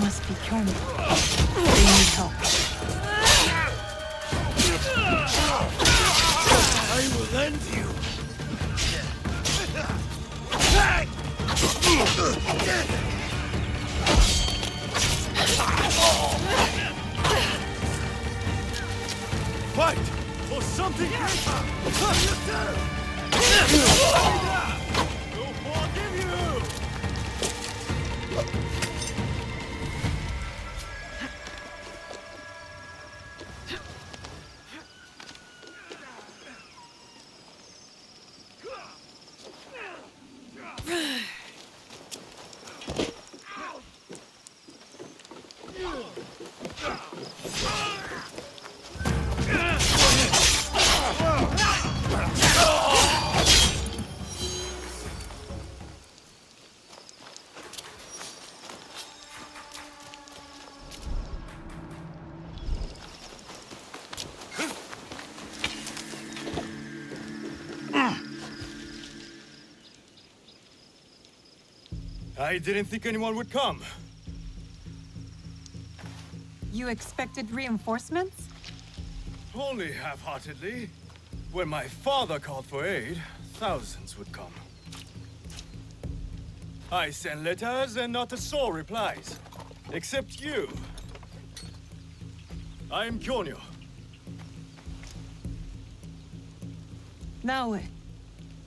must be Kyono. They need help. I will lend you. Fight for something greater! We'll forgive you! I didn't think anyone would come. You expected reinforcements? Only half-heartedly. When my father called for aid, thousands would come. I sent letters and not a soul replies. Except you. I'm Kyonyo. Now,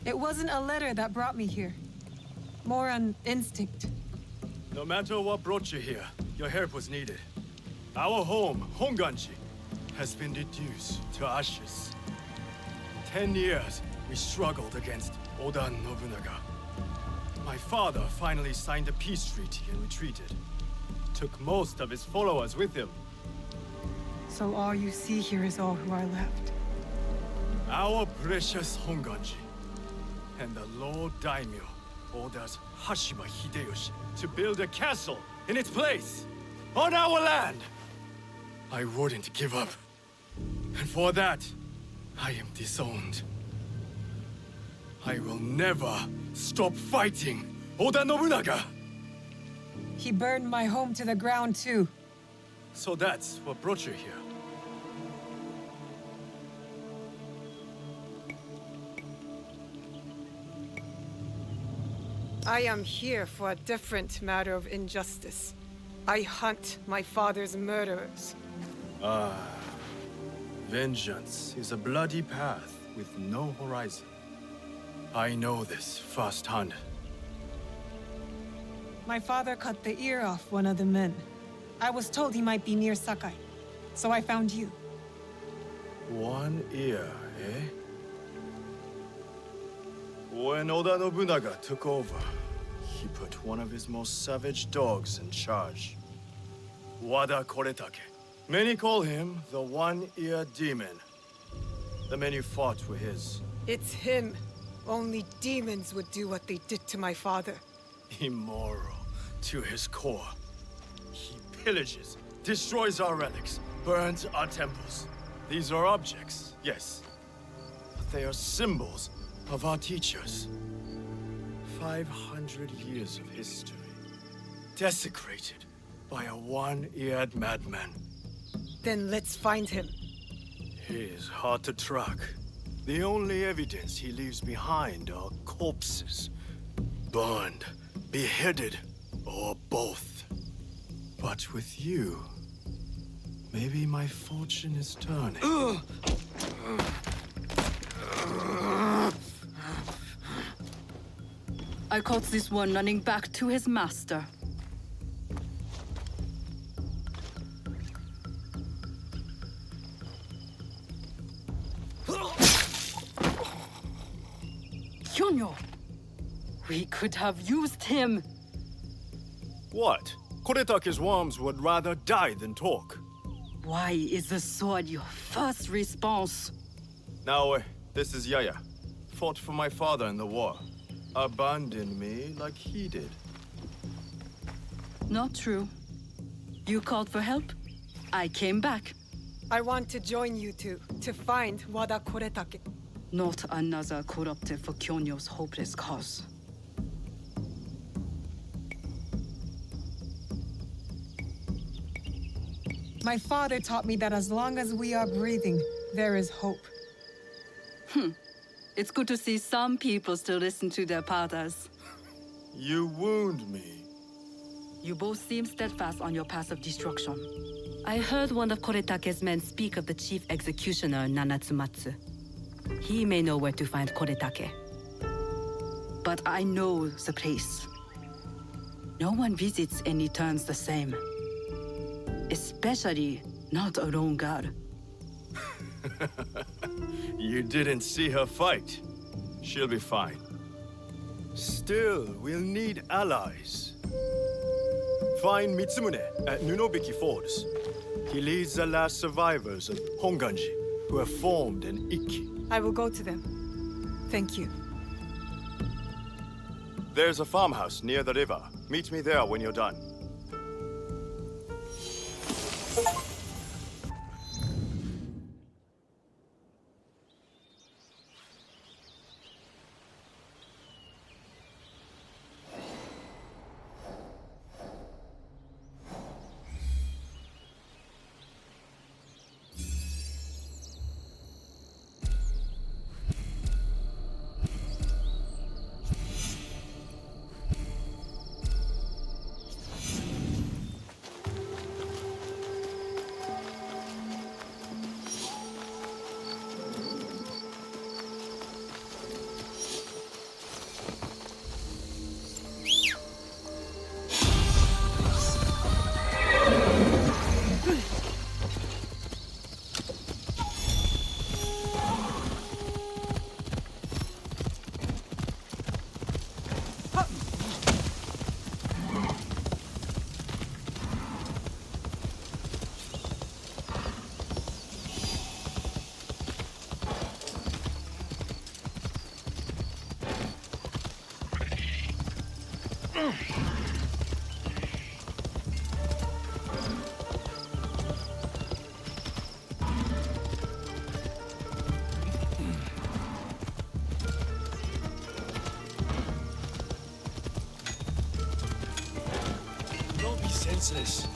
it wasn't a letter that brought me here. More an instinct. No matter what brought you here, your help was needed. Our home, Honganji, has been reduced to ashes. 10 years, we struggled against Oda Nobunaga. My father finally signed a peace treaty and retreated. Took most of his followers with him. So all you see here is all who are left. Our precious Honganji. And the Lord Daimyo orders Hashima Hideyoshi to build a castle in its place, on our land! I wouldn't give up. And for that, I am disowned. I will never stop fighting Oda Nobunaga! He burned my home to the ground too. So that's what brought you here. I am here for a different matter of injustice. I hunt my father's murderers. Vengeance is a bloody path with no horizon. I know this firsthand. My father cut the ear off one of the men. I was told he might be near Sakai, so I found you. One ear, eh? When Oda Nobunaga took over, he put one of his most savage dogs in charge. Wada Koretake. Many call him the One-Ear Demon. The men you fought were his. It's him. Only demons would do what they did to my father. Immoral to his core. He pillages, destroys our relics, burns our temples. These are objects, yes. But they are symbols of our teachers. 500 years of history. Desecrated by a one-eared madman. Then let's find him. He is hard to track. The only evidence he leaves behind are corpses. Burned, beheaded, or both. But with you, maybe my fortune is turning. I caught this one running back to his master. Kyonyo! We could have used him! What? Koretake's worms would rather die than talk. Why is the sword your first response? Now, this is Yaya. Fought for my father in the war. Abandoned me like he did. Not true. You called for help. I came back. I want to join you two to find Wada Koretake. Not another corrupted for Kyonyo's hopeless cause. My father taught me that as long as we are breathing, there is hope. It's good to see some people still listen to their fathers. You wound me. You both seem steadfast on your path of destruction. I heard one of Koretake's men speak of the chief executioner, Nanatsumatsu. He may know where to find Koretake. But I know the place. No one visits and returns the same. Especially not a lone guard. You didn't see her fight. She'll be fine. Still, we'll need allies. Find Mitsumune at Nunobiki Falls. He leads the last survivors of Honganji, who have formed an Ikki. I will go to them. Thank you. There's a farmhouse near the river. Meet me there when you're done. Don't be senseless.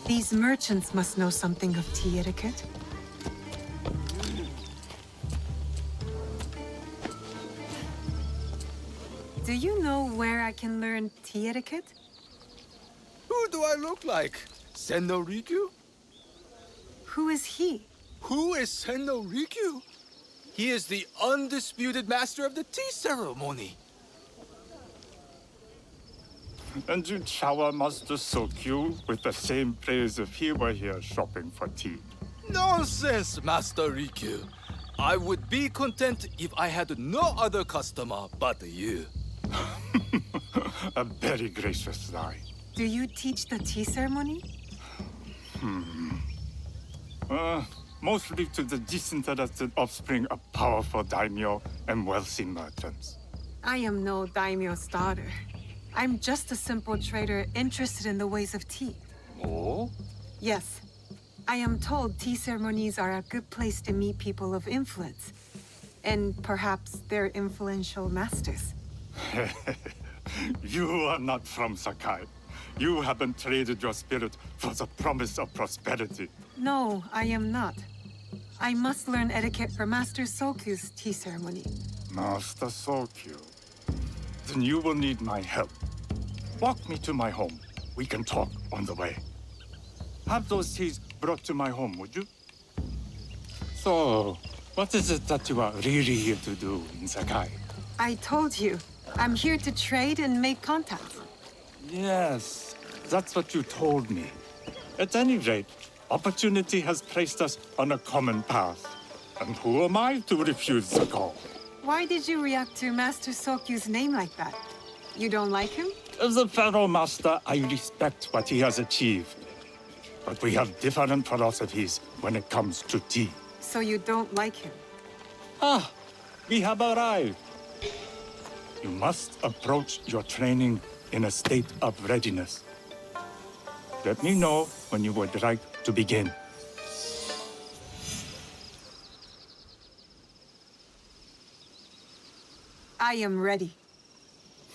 These merchants must know something of tea etiquette. Do you know where I can learn tea etiquette? Who do I look like? Senno Rikyu? Who is he? Who is Senno Rikyu? He is the undisputed master of the tea ceremony. And you shower Master Sokyu with the same praise if he were here shopping for tea. Nonsense, Master Rikyu. I would be content if I had no other customer but you. A very gracious lie. Do you teach the tea ceremony? Mostly to the disinterested offspring of powerful daimyo and wealthy merchants. I am no daimyo's daughter. I'm just a simple trader interested in the ways of tea. Oh? Yes. I am told tea ceremonies are a good place to meet people of influence. And perhaps their influential masters. You are not from Sakai. You haven't traded your spirit for the promise of prosperity. No, I am not. I must learn etiquette for Master Sokyu's tea ceremony. Master Sokyu. Then you will need my help. Walk me to my home. We can talk on the way. Have those teas brought to my home, would you? So, what is it that you are really here to do in Sakai? I told you, I'm here to trade and make contacts. Yes, that's what you told me. At any rate, opportunity has placed us on a common path. And who am I to refuse the call? Why did you react to Master Sokyu's name like that? You don't like him? As a Pharaoh Master, I respect what he has achieved. But we have different philosophies when it comes to tea. So you don't like him? Ah, we have arrived. You must approach your training in a state of readiness. Let me know when you would like to begin. 「 What I am ready.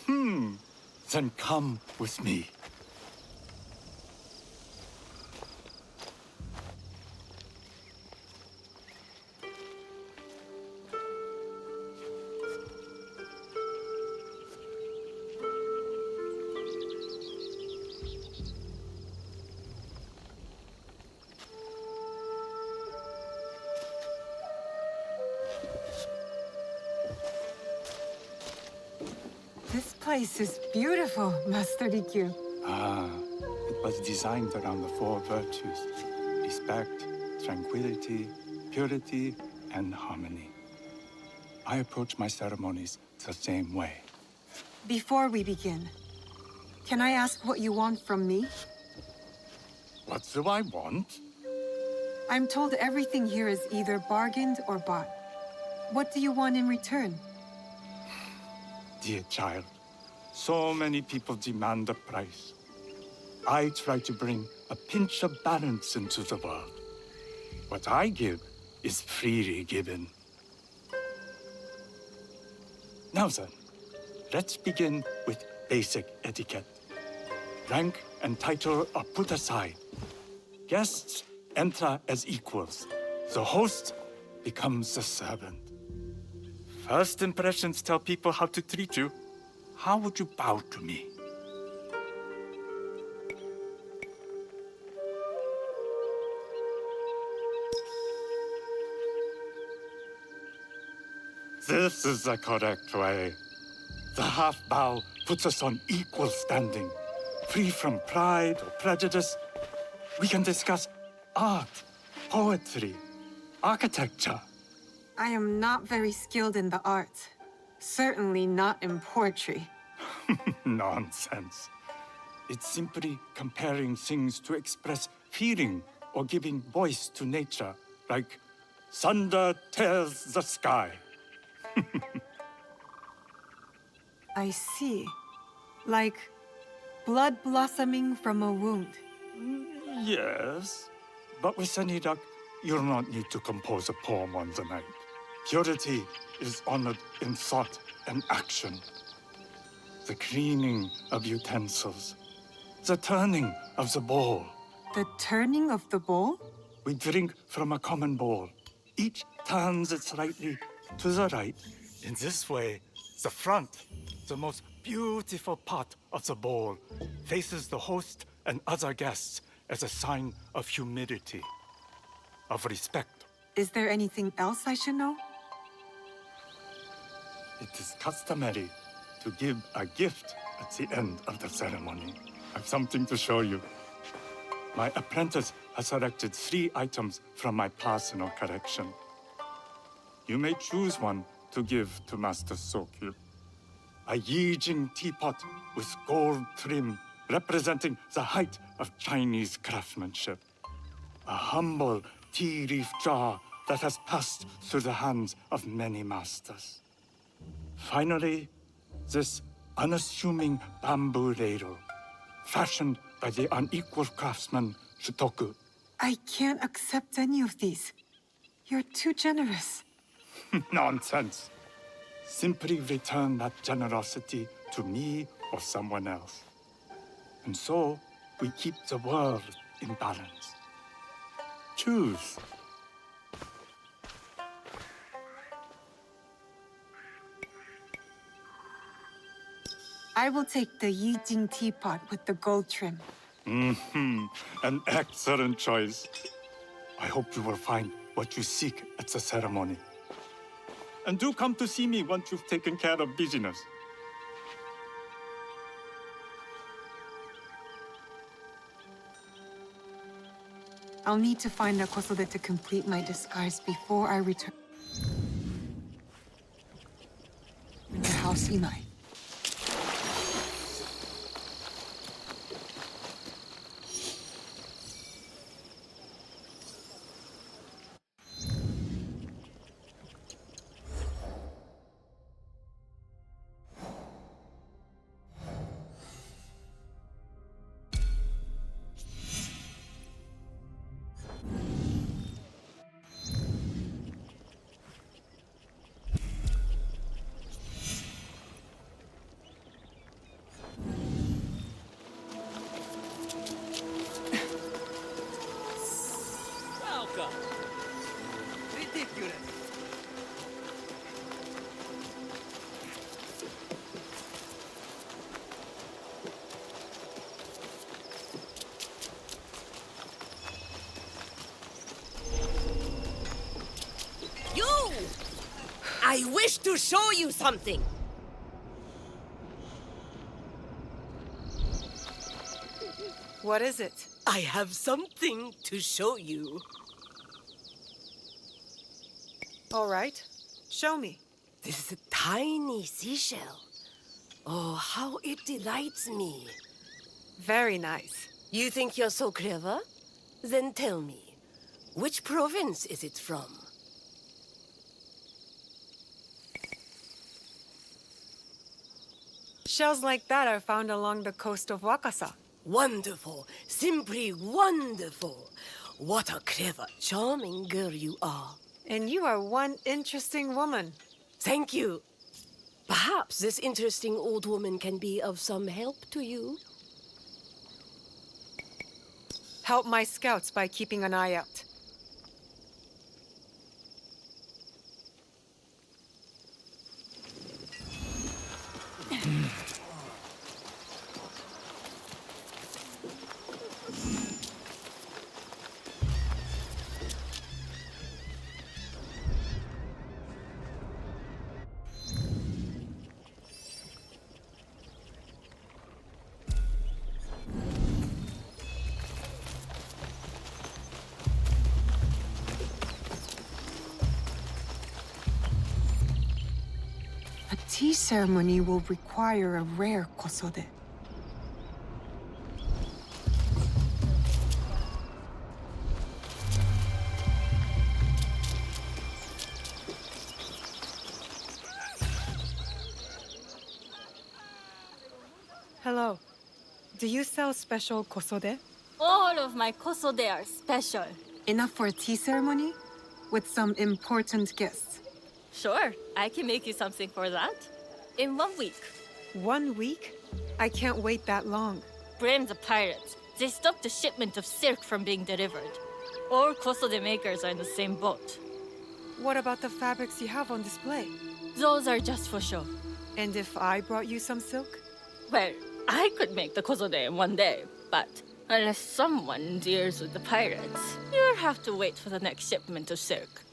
Then come with me. This place is beautiful, Master Rikyu. It was designed around the four virtues: respect, tranquility, purity, and harmony. I approach my ceremonies the same way. Before we begin, can I ask what you want from me? What do I want? I'm told everything here is either bargained or bought. What do you want in return? Dear child, so many people demand a price. I try to bring a pinch of balance into the world. What I give is freely given. Now then, let's begin with basic etiquette. Rank and title are put aside. Guests enter as equals. The host becomes the servant. First impressions tell people how to treat you. How would you bow to me? This is the correct way. The half bow puts us on equal standing, free from pride or prejudice. We can discuss art, poetry, architecture. I am not very skilled in the arts. Certainly not in poetry. Nonsense. It's simply comparing things to express feeling or giving voice to nature, like thunder tears the sky. I see. Like blood blossoming from a wound. Yes, but with any luck, you'll not need to compose a poem on the night. Purity is honored in thought and action. The cleaning of utensils, the turning of the bowl. The turning of the bowl? We drink from a common bowl. Each turns it slightly to the right. In this way, the front, the most beautiful part of the bowl, faces the host and other guests as a sign of humility, of respect. Is there anything else I should know? It is customary to give a gift at the end of the ceremony. I've something to show you. My apprentice has selected 3 items from my personal collection. You may choose one to give to Master Sokyu. A Yijing teapot with gold trim representing the height of Chinese craftsmanship. A humble tea leaf jar that has passed through the hands of many masters. Finally, this unassuming bamboo ladle, fashioned by the unequal craftsman Shutoku. I can't accept any of these. You're too generous. Nonsense. Simply return that generosity to me or someone else. And so, we keep the world in balance. Choose. I will take the Yijing teapot with the gold trim. An excellent choice. I hope you will find what you seek at the ceremony. And do come to see me once you've taken care of business. I'll need to find a Kosode to complete my disguise before I return to House Imai. I wish to show you something. What is it? I have something to show you. All right. Show me. This is a tiny seashell. Oh, how it delights me. Very nice. You think you're so clever? Then tell me, which province is it from? Shells like that are found along the coast of Wakasa. Wonderful, simply wonderful. What a clever, charming girl you are. And you are one interesting woman. Thank you. Perhaps this interesting old woman can be of some help to you. Help my scouts by keeping an eye out. A tea ceremony will require a rare kosode. Hello. Do you sell special kosode? All of my kosode are special. Enough for a tea ceremony? With some important guests. Sure, I can make you something for that. In 1 week. 1 week? I can't wait that long. Blame the pirates. They stopped the shipment of silk from being delivered. All kosode makers are in the same boat. What about the fabrics you have on display? Those are just for show. And if I brought you some silk? Well, I could make the kosode in 1 day, but unless someone deals with the pirates, you'll have to wait for the next shipment of silk.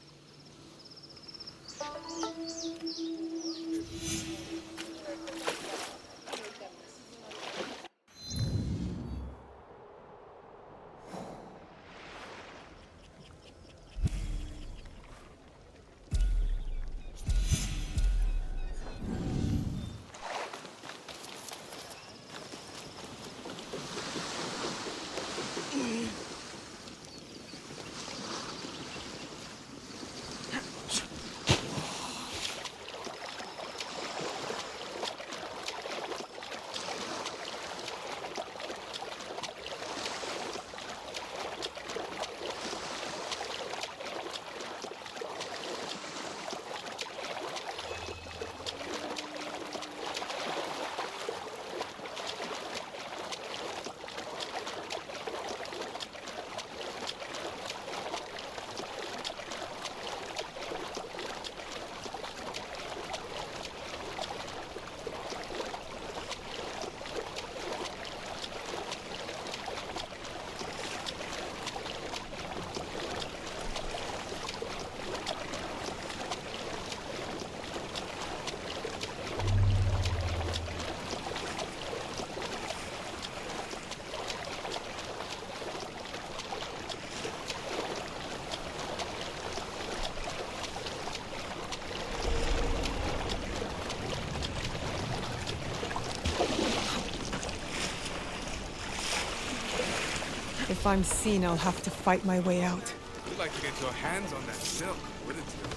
If I'm seen, I'll have to fight my way out. You'd like to get your hands on that silk, wouldn't you?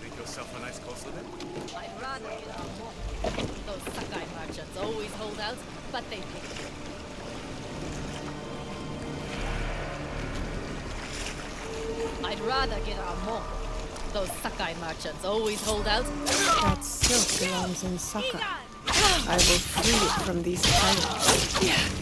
Make yourself a nice kosode? I'd rather get our more. Those Sakai merchants always hold out, but they pay. I'd rather get our more. Those Sakai merchants always hold out. That silk belongs in Saka. I will free it from these pirates.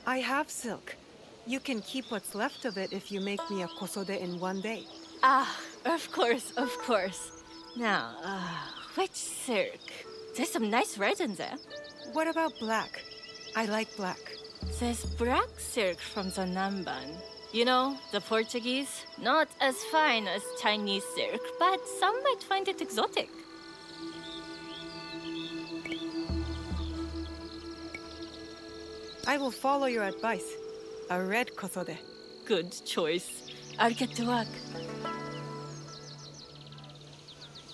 I have silk. You can keep what's left of it if you make me a kosode in one day. Ah, of course, of course. Now, which silk? There's some nice red in there. What about black? I like black. There's black silk from the Namban. You know, the Portuguese? Not as fine as Chinese silk, but some might find it exotic. I will follow your advice. A red kosode. Good choice. I'll get to work.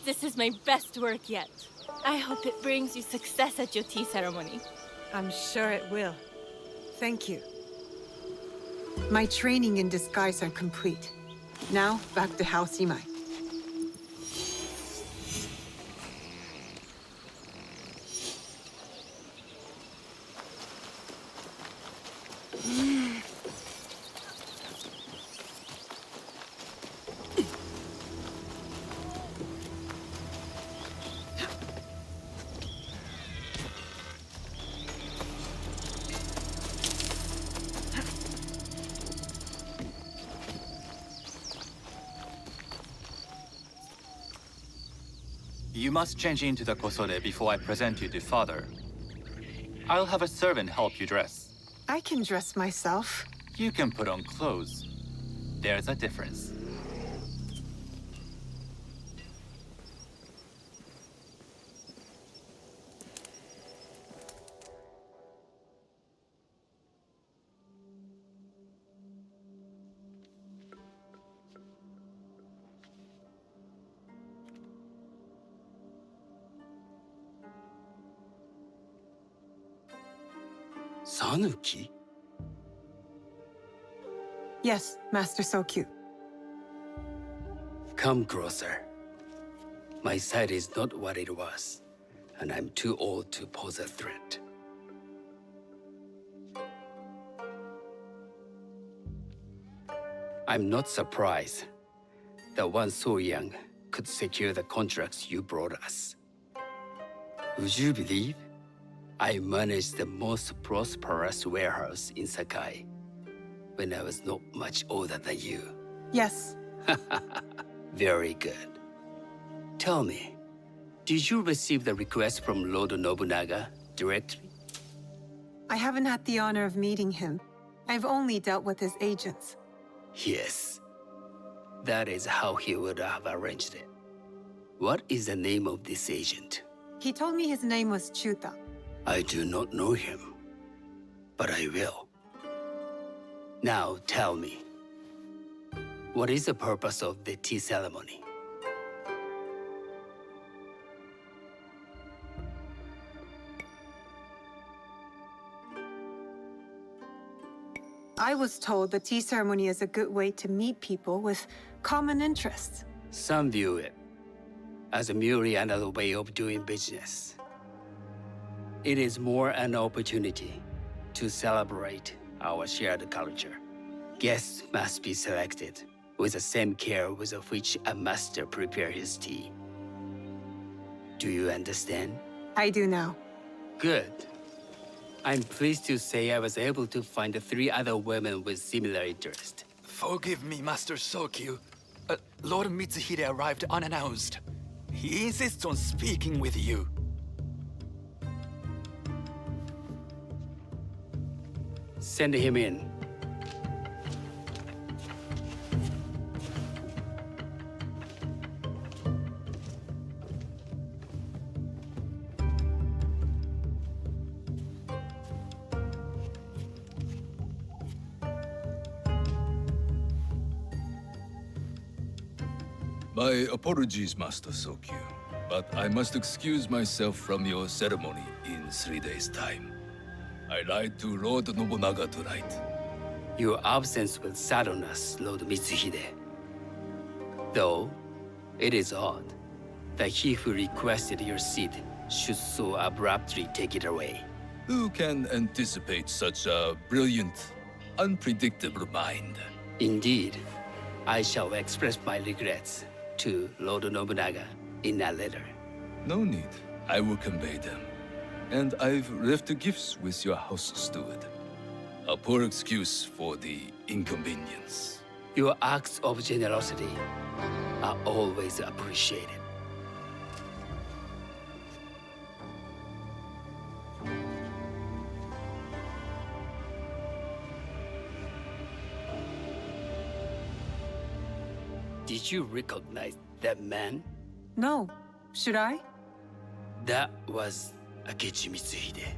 This is my best work yet. I hope it brings you success at your tea ceremony. I'm sure it will. Thank you. My training in disguise are complete. Now, back to House Imai. You must change into the kosode before I present you to father. I'll have a servant help you dress. I can dress myself. You can put on clothes. There's a difference. Sanuki? Yes, Master Sokyu. Come closer. My sight is not what it was, and I'm too old to pose a threat. I'm not surprised that one so young could secure the contracts you brought us. Would you believe I managed the most prosperous warehouse in Sakai when I was not much older than you? Yes. Very good. Tell me, did you receive the request from Lord Nobunaga directly? I haven't had the honor of meeting him. I've only dealt with his agents. Yes. That is how he would have arranged it. What is the name of this agent? He told me his name was Chuta. I do not know him, but I will. Now tell me, what is the purpose of the tea ceremony? I was told the tea ceremony is a good way to meet people with common interests. Some view it as merely another way of doing business. It is more an opportunity to celebrate our shared culture. Guests must be selected with the same care with which a master prepares his tea. Do you understand? I do now. Good. I'm pleased to say I was able to find 3 other women with similar interest. Forgive me, Master Sokyu. Lord Mitsuhide arrived unannounced. He insists on speaking with you. Send him in. My apologies, Master Sokyu, but I must excuse myself from your ceremony in 3 days' time. I lied to Lord Nobunaga tonight. Your absence will sadden us, Lord Mitsuhide. Though, it is odd that he who requested your seat should so abruptly take it away. Who can anticipate such a brilliant, unpredictable mind? Indeed, I shall express my regrets to Lord Nobunaga in a letter. No need. I will convey them. And I've left the gifts with your house steward. A poor excuse for the inconvenience. Your acts of generosity are always appreciated. Did you recognize that man? No. Should I? That was Akechi Mitsuhide,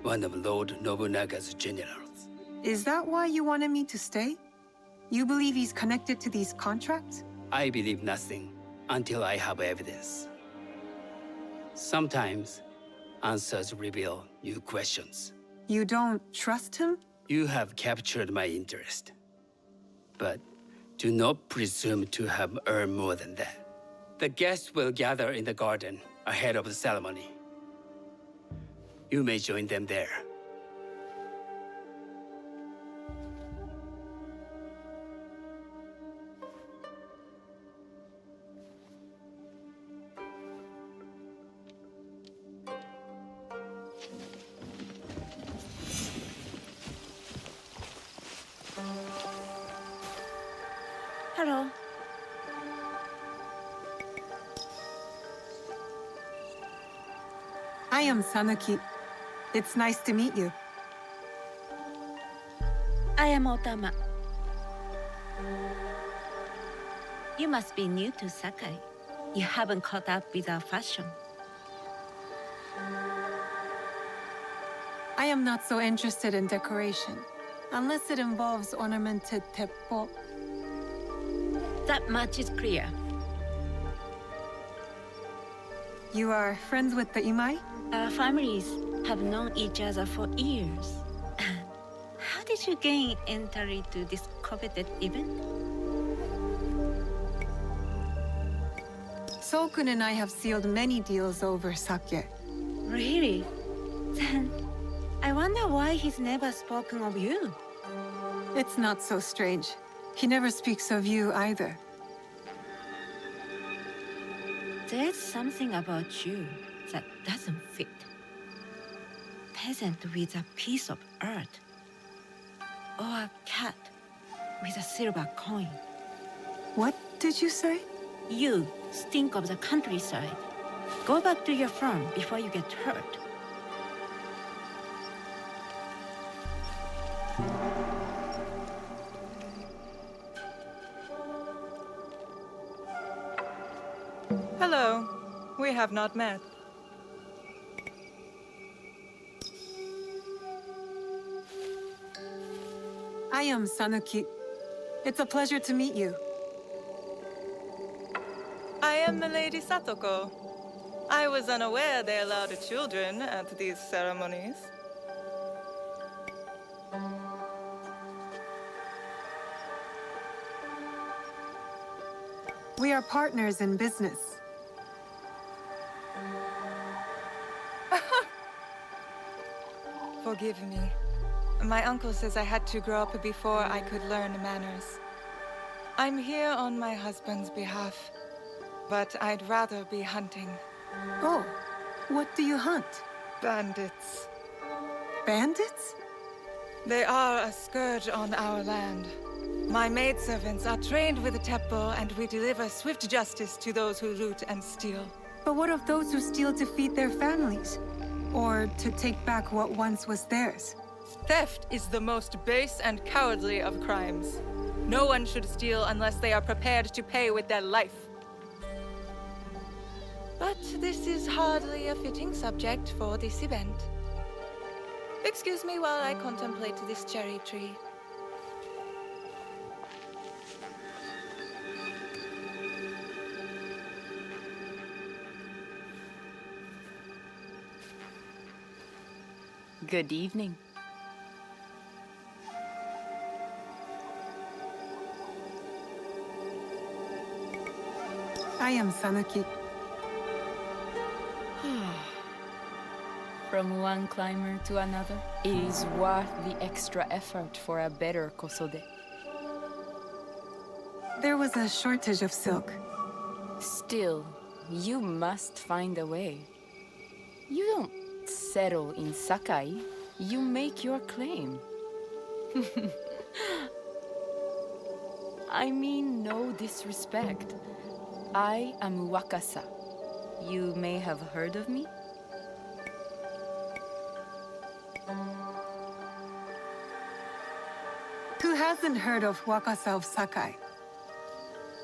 one of Lord Nobunaga's generals. Is that why you wanted me to stay? You believe he's connected to these contracts? I believe nothing until I have evidence. Sometimes, answers reveal new questions. You don't trust him? You have captured my interest. But do not presume to have earned more than that. The guests will gather in the garden ahead of the ceremony. You may join them there. Hello. I am Sanuki. It's nice to meet you. I am Otama. You must be new to Sakai. You haven't caught up with our fashion. I am not so interested in decoration, unless it involves ornamented teppo. That much is clear. You are friends with the Imai? Our families have known each other for years. How did you gain entry to this coveted event? Sokun and I have sealed many deals over sake. Really? Then I wonder why he's never spoken of you. It's not so strange. He never speaks of you either. There's something about you that doesn't fit. Peasant with a piece of earth. Or a cat with a silver coin. What did you say? You stink of the countryside. Go back to your farm before you get hurt. Hello. We have not met. I am Sanuki. It's a pleasure to meet you. I am Milady Satoko. I was unaware they allowed children at these ceremonies. We are partners in business. Forgive me. My uncle says I had to grow up before I could learn manners. I'm here on my husband's behalf, but I'd rather be hunting. Oh, what do you hunt? Bandits. Bandits? They are a scourge on our land. My maidservants are trained with the teppo, and we deliver swift justice to those who loot and steal. But what of those who steal to feed their families? Or to take back what once was theirs? Theft is the most base and cowardly of crimes. No one should steal unless they are prepared to pay with their life. But this is hardly a fitting subject for this event. Excuse me while I contemplate this cherry tree. Good evening. I am Sanuki. From one climber to another, it is worth the extra effort for a better kosode. There was a shortage of silk. Still, you must find a way. You don't settle in Sakai. You make your claim. I mean no disrespect. I am Wakasa. You may have heard of me? Who hasn't heard of Wakasa of Sakai?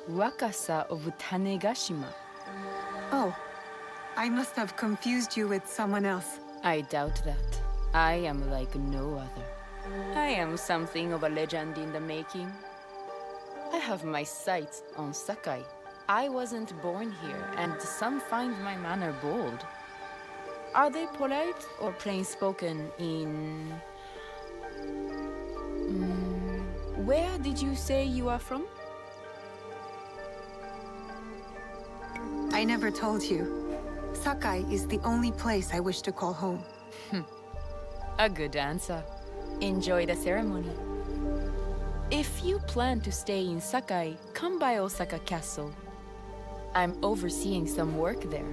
Wakasa of Tanegashima. Oh, I must have confused you with someone else. I doubt that. I am like no other. I am something of a legend in the making. I have my sights on Sakai. I wasn't born here, and some find my manner bold. Are they polite or plain-spoken in... Where did you say you are from? I never told you. Sakai is the only place I wish to call home. A good answer. Enjoy the ceremony. If you plan to stay in Sakai, come by Osaka Castle. I'm overseeing some work there.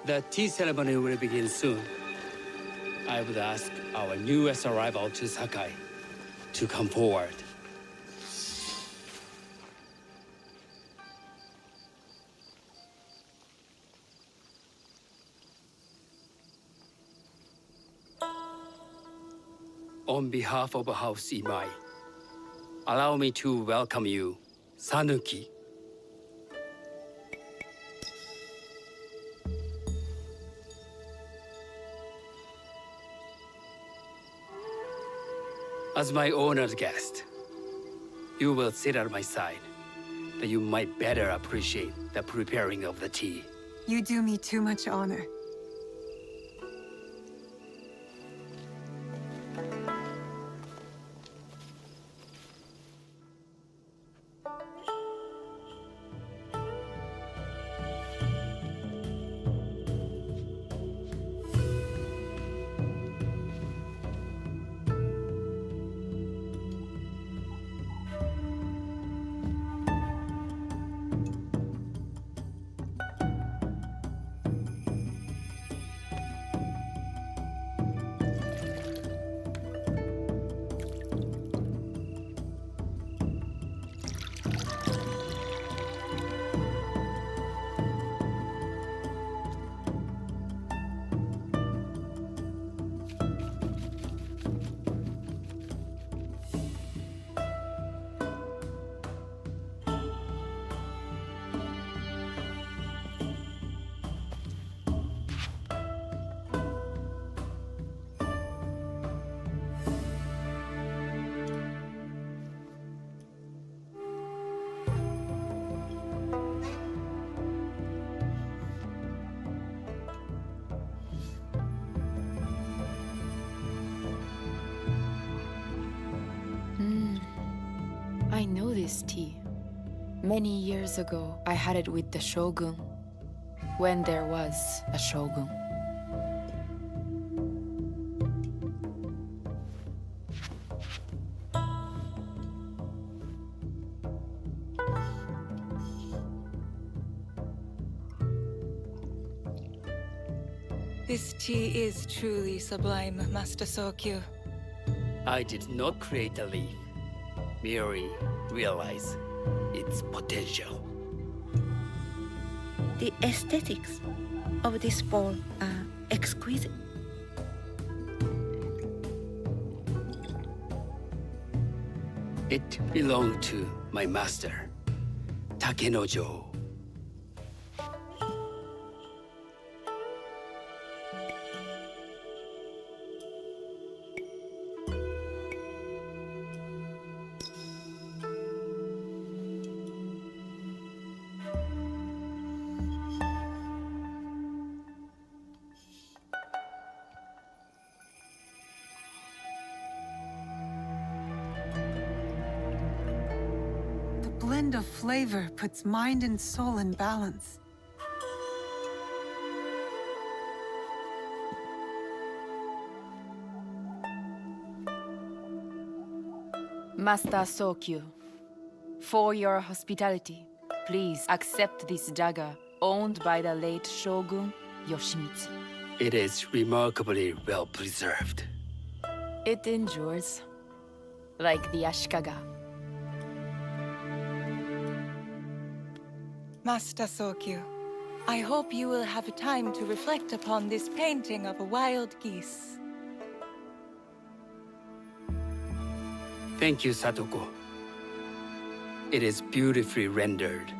The tea ceremony will begin soon. I would ask our newest arrival to Sakai to come forward. On behalf of House Imai, allow me to welcome you, Sanuki. As my honored guest, you will sit at my side, that you might better appreciate the preparing of the tea. You do me too much honor. I know this tea. Many years ago, I had it with the Shogun, when there was a Shogun. This tea is truly sublime, Master Sokyu. I did not create the leaf, merely realize its potential. The aesthetics of this bowl are exquisite. It belonged to my master, Takenojo. Blend of flavor puts mind and soul in balance. Master Sokyu, for your hospitality, please accept this dagger owned by the late Shogun Yoshimitsu. It is remarkably well preserved. It endures, like the Ashikaga. Master Sokyu, I hope you will have time to reflect upon this painting of a wild geese. Thank you, Satoko. It is beautifully rendered.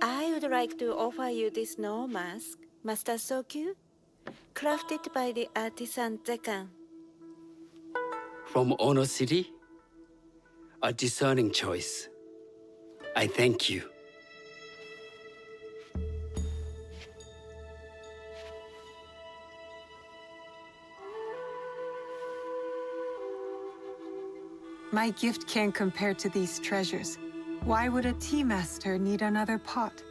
I would like to offer you this snow mask, Master Sokyu, crafted by the artisan Zekan. From Ono City? A discerning choice. I thank you. My gift can't compare to these treasures. Why would a tea master need another pot?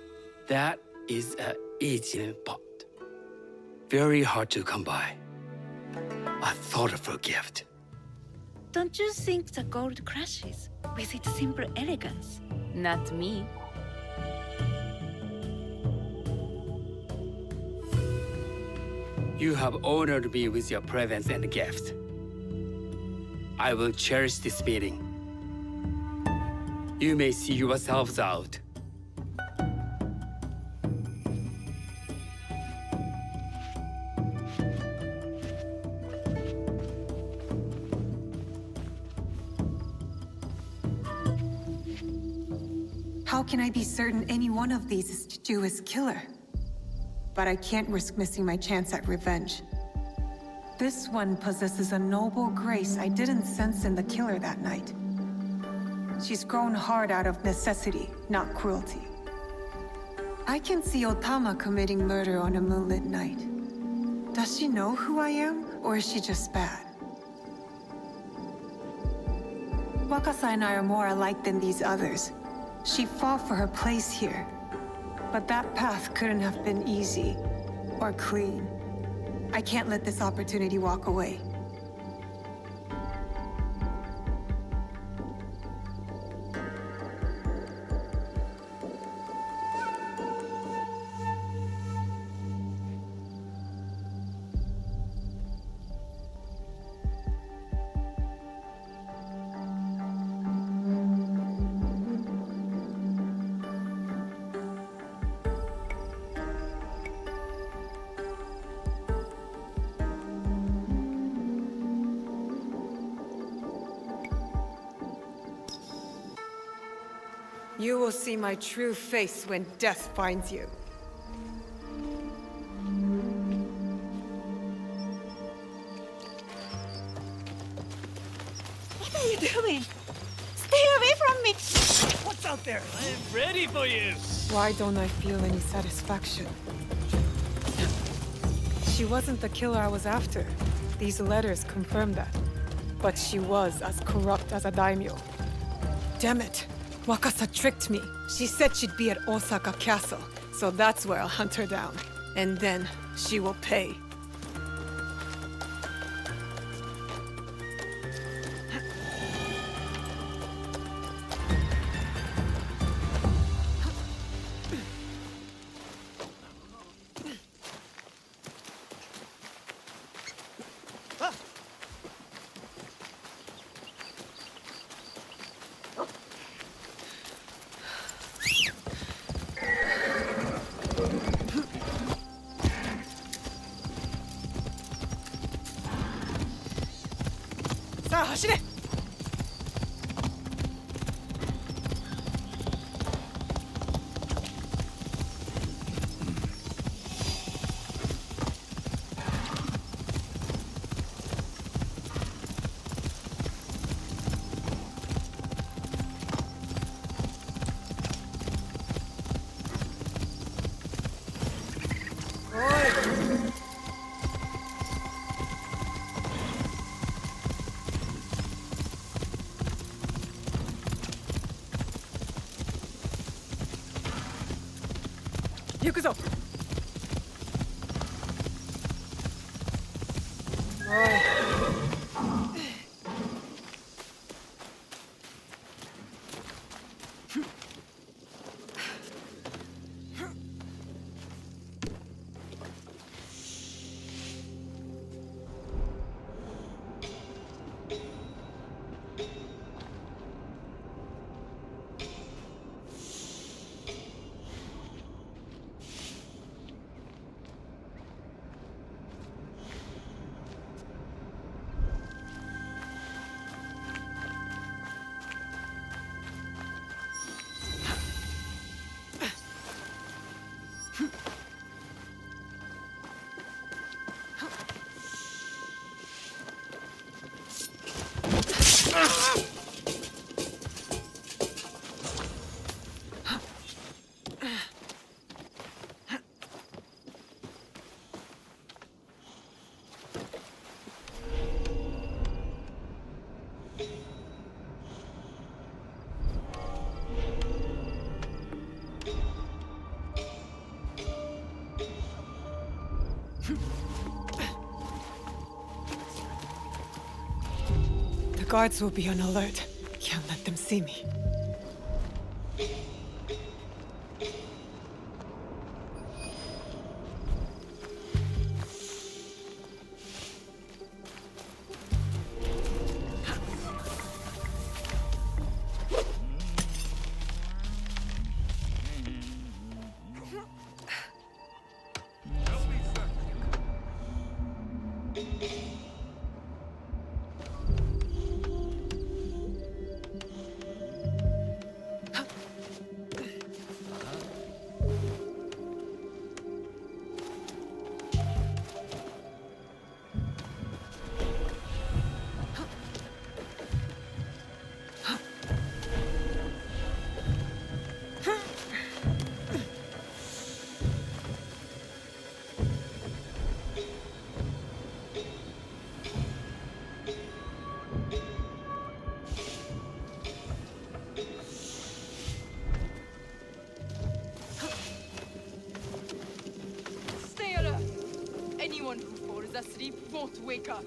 That is a aging pot. Very hard to come by. A thoughtful gift. Don't you think the gold crashes with its simple elegance? Not me. You have honored me with your presence and gift. I will cherish this meeting. You may see yourselves out. How can I be certain any one of these is to do his killer? But I can't risk missing my chance at revenge. This one possesses a noble grace I didn't sense in the killer that night. She's grown hard out of necessity, not cruelty. I can see Otama committing murder on a moonlit night. Does she know who I am, or is she just bad? Wakasa and I are more alike than these others. She fought for her place here. But that path couldn't have been easy, or clean. I can't let this opportunity walk away. You will see my true face when death finds you. What are you doing? Stay away from me! What's out there? I am ready for you! Why don't I feel any satisfaction? She wasn't the killer I was after. These letters confirm that. But she was as corrupt as a daimyo. Damn it! Wakasa tricked me. She said she'd be at Osaka Castle, so that's where I'll hunt her down. And then she will pay. 자, 走れ! guards will be on alert. Can't let them see me. Stay alert! Anyone who falls asleep won't wake up.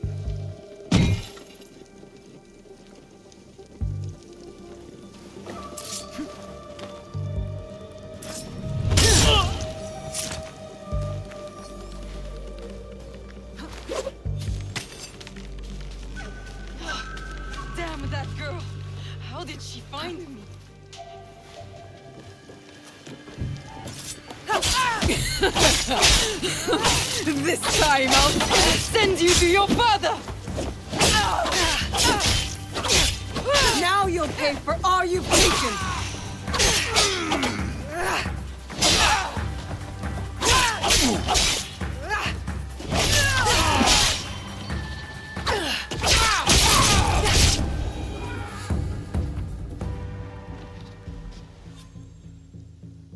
Damn that girl! How did she find me? This time I'll send you to your father! Now you'll pay for all you've taken!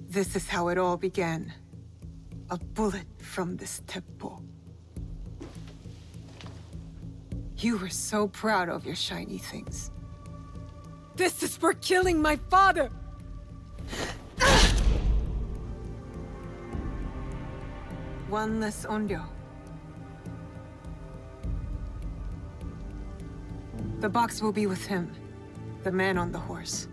This is how it all began. A bullet from this teppo. You were so proud of your shiny things. This is for killing my father! One less onryo. The box will be with him, the man on the horse.